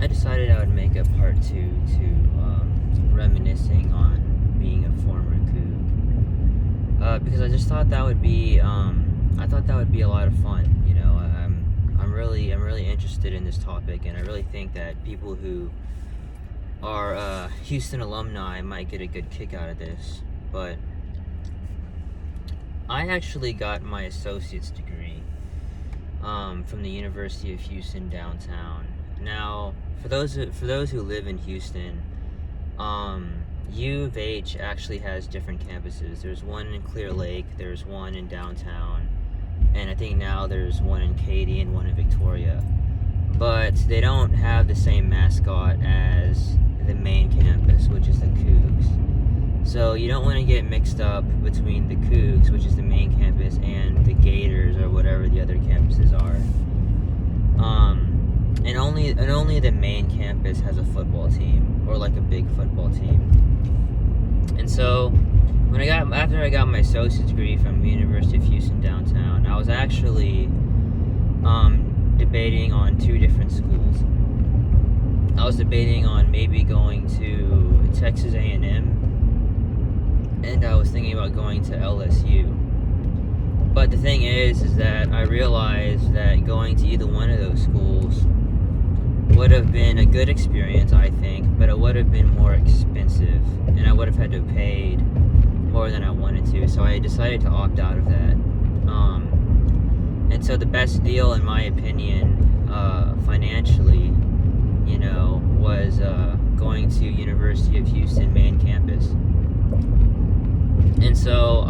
I decided I would make a part 2 to reminiscing on being a former Coog, because I just thought that would be I thought that would be a lot of fun. I'm really interested in this topic, and I really think that people who are Houston alumni might get a good kick out of this. But I actually got my associate's degree from the University of Houston downtown. Now, for those who live in Houston, U of H actually has different campuses. There's one in Clear Lake, there's one in downtown, and I think now there's one in Katy and one in Victoria. But they don't have the same mascot as the main campus, which is the Cougs. So you don't want to get mixed up between the Cougs, which is the main campus, and the Gators or whatever the other campuses are. And only the main campus has a football team, or like a big football team. And so after I got my associate's degree from the University of Houston downtown, I was actually debating on two different schools. I was debating on maybe going to Texas A&M, and I was thinking about going to LSU. But the thing is that I realized that going to either one of those schools would have been a good experience, I think, but it would have been more expensive, and I would have had to have paid more than I wanted to, so I decided to opt out of that. And so the best deal, in my opinion, financially, was going to University of Houston main campus. And so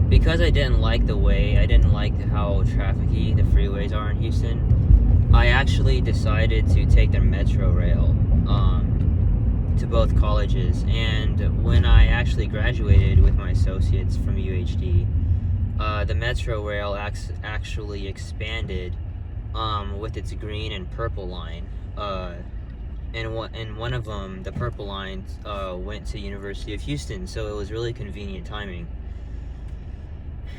because I didn't like how trafficy the freeways are in Houston, I actually decided to take the Metro Rail to both colleges. And when I actually graduated with my associates from UHD, the Metro Rail actually expanded with its green and purple line. And one of them, the purple line, went to University of Houston, so it was really convenient timing.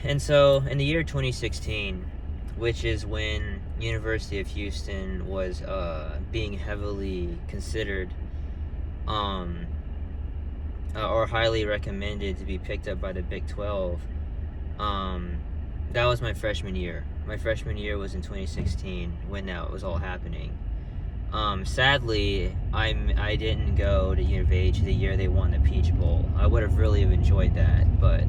And so in the year 2016, which is when University of Houston was being heavily considered or highly recommended to be picked up by the Big 12, that was my freshman year. My freshman year was in 2016 when that was all happening. Sadly, I didn't go to U of H the year they won the Peach Bowl. I would have really enjoyed that, but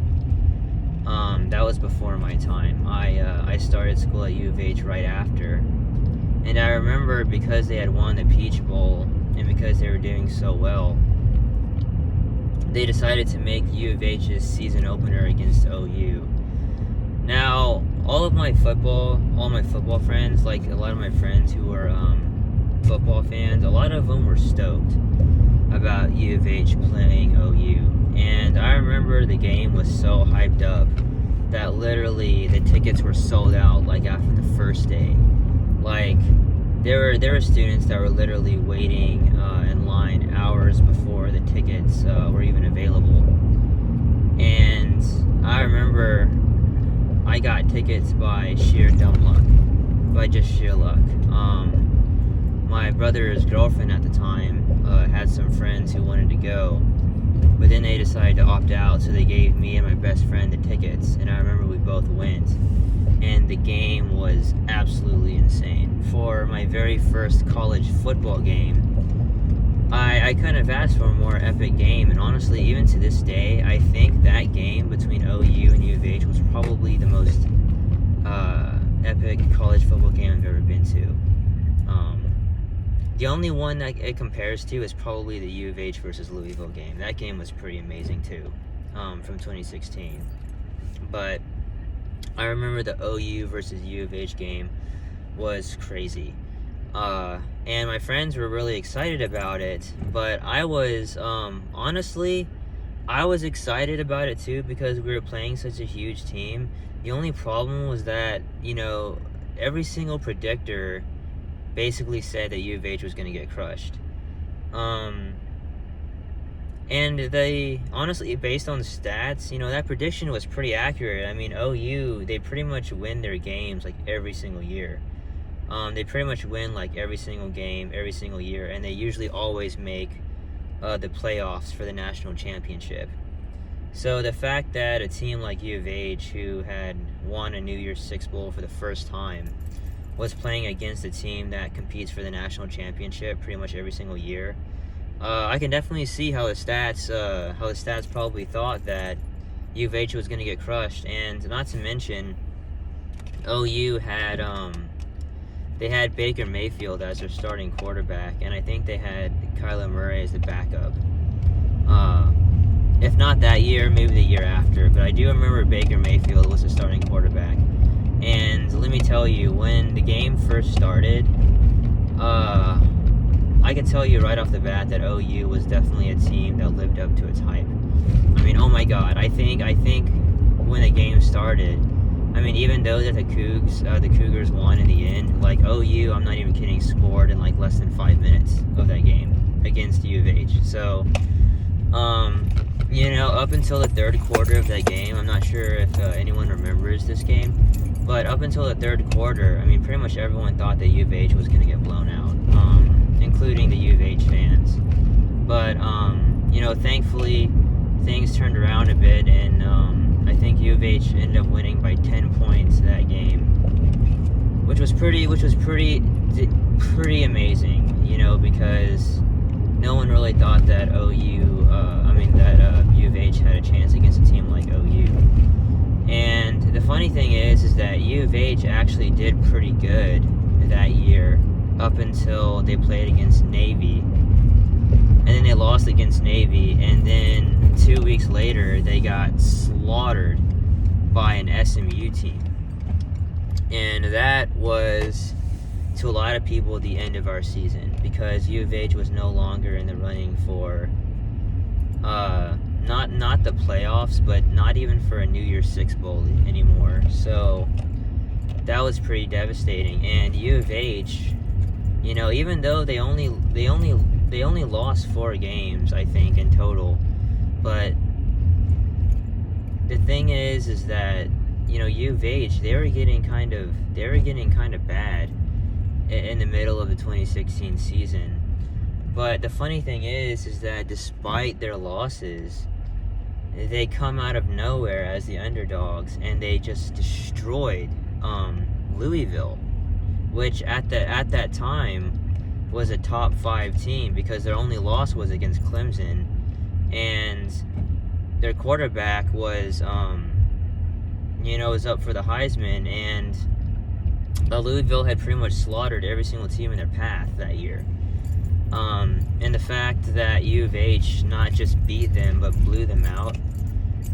that was before my time. I started school at U of H right after, and I remember because they had won the Peach Bowl and because they were doing so well, they decided to make U of H's season opener against OU. Now, all my football friends, like a lot of my friends who were football fans, a lot of them were stoked about U of H playing OU. And I remember the game was so hyped up that literally the tickets were sold out like after the first day. Like there were students that were literally waiting in line hours before the tickets were even available. And I remember I got tickets by sheer dumb luck, by just sheer luck. My brother's girlfriend at the time had some friends who wanted to go, but then they decided to opt out, so they gave me and my best friend the tickets, and I remember we both went, and the game was absolutely insane. For my very first college football game, I couldn't have asked for a more epic game, and honestly, even to this day, I think that game between OU and U of H was probably the most epic college football game I've ever been to. The only one that it compares to is probably the U of H versus Louisville game. That game was pretty amazing too, from 2016. But I remember the OU versus U of H game was crazy. And my friends were really excited about it, but I was, honestly, I was excited about it too because we were playing such a huge team. The only problem was that, every single predictor basically said that U of H was going to get crushed. And they, honestly, based on the stats, that prediction was pretty accurate. I mean, OU, they pretty much win their games like every single year. They pretty much win like every single game, every single year, and they usually always make the playoffs for the national championship. So the fact that a team like U of H, who had won a New Year's Six Bowl for the first time, was playing against a team that competes for the national championship pretty much every single year, I can definitely see how the stats probably thought that U of H was going to get crushed. And not to mention, OU had they had Baker Mayfield as their starting quarterback, and I think they had Kyler Murray as the backup. If not that year, maybe the year after. But I do remember Baker Mayfield was the starting quarterback. And let me tell you, when the game first started, I can tell you right off the bat that OU was definitely a team that lived up to its hype. I mean, oh my God! I think when the game started, I mean, even though that the Cougars won in the end, like OU, I'm not even kidding, scored in like less than 5 minutes of that game against U of H. So, up until the third quarter of that game, I'm not sure if anyone remembers this game, but up until the third quarter, I mean, pretty much everyone thought that U of H was going to get blown out, including the U of H fans. But, thankfully, things turned around a bit, and I think U of H ended up winning by 10 points that game, which was pretty amazing, because no one really thought that U of H had a chance against a team like OU. And the funny thing is that U of H actually did pretty good that year up until they played against Navy. And then they lost against Navy, and then 2 weeks later they got slaughtered by an SMU team. And that was, to a lot of people, the end of our season, because U of H was no longer in the running for not the playoffs, but not even for a New Year's Six Bowl anymore. So that was pretty devastating. And U of H, even though they only lost 4 games, I think, in total, but the thing is that U of H, they were getting kind of bad in the middle of the 2016 season. But the funny thing is that despite their losses, they come out of nowhere as the underdogs, and they just destroyed Louisville, which at that time was a top 5 team, because their only loss was against Clemson, and their quarterback was was up for the Heisman, and Louisville had pretty much slaughtered every single team in their path that year. And the fact that U of H not just beat them but blew them out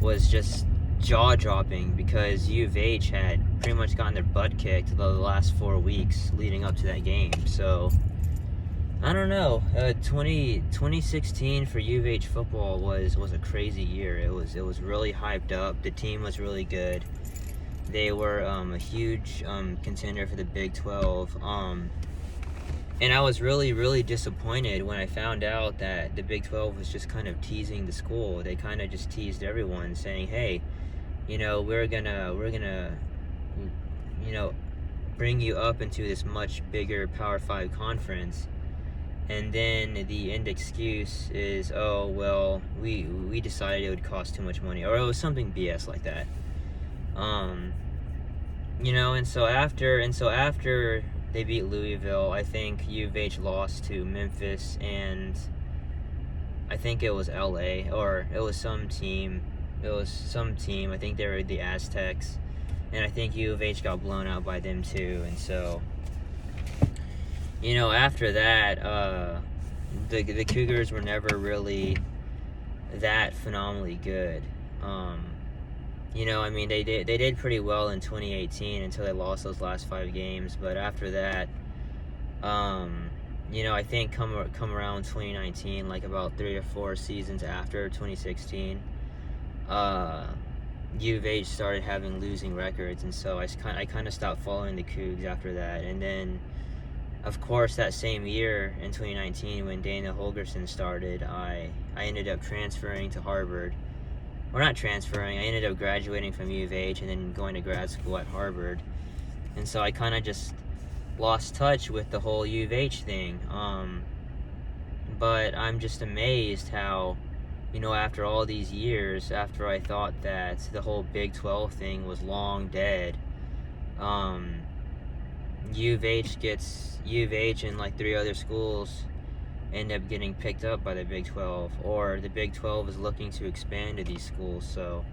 was just jaw-dropping, because U of H had pretty much gotten their butt kicked the last 4 weeks leading up to that game. So I don't know. 2016 for U of H football was a crazy year. It was really hyped up. The team was really good. They were a huge contender for the Big 12. And I was really, really disappointed when I found out that the Big 12 was just kind of teasing the school. They kind of just teased everyone, saying, "Hey, we're gonna bring you up into this much bigger Power 5 conference." And then the end excuse is, "Oh, well, we decided it would cost too much money," or it was something BS like that. And so after they beat Louisville, I think U of H lost to Memphis, and I think it was LA, or it was some team. I think they were the Aztecs, and I think U of H got blown out by them too. And so, after that, the Cougars were never really that phenomenally good. They did pretty well in 2018 until they lost those last 5 games. But after that, I think come around 2019, like about 3 or 4 seasons after 2016, U of H started having losing records, and so I kind of stopped following the Cougs after that. And then, of course, that same year in 2019, when Dana Holgorsen started, I ended up transferring to Harvard. Or not transferring, I ended up graduating from U of H and then going to grad school at Harvard. And so I kind of just lost touch with the whole U of H thing. But I'm just amazed how, after all these years, after I thought that the whole Big 12 thing was long dead, U of H and like 3 other schools end up getting picked up by the Big 12, or the Big 12 is looking to expand to these schools. So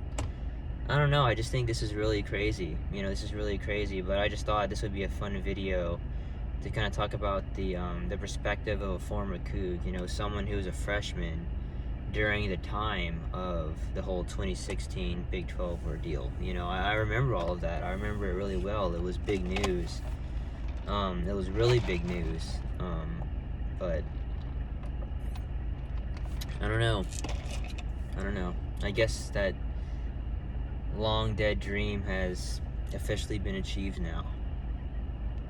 I don't know, I just think this is really crazy. This is really crazy, but I just thought this would be a fun video to kind of talk about the perspective of a former Coug, someone who was a freshman during the time of the whole 2016 Big 12 ordeal. I remember all of that. I remember it really well. It was big news. It was really big news. But I don't know. I guess that long dead dream has officially been achieved now.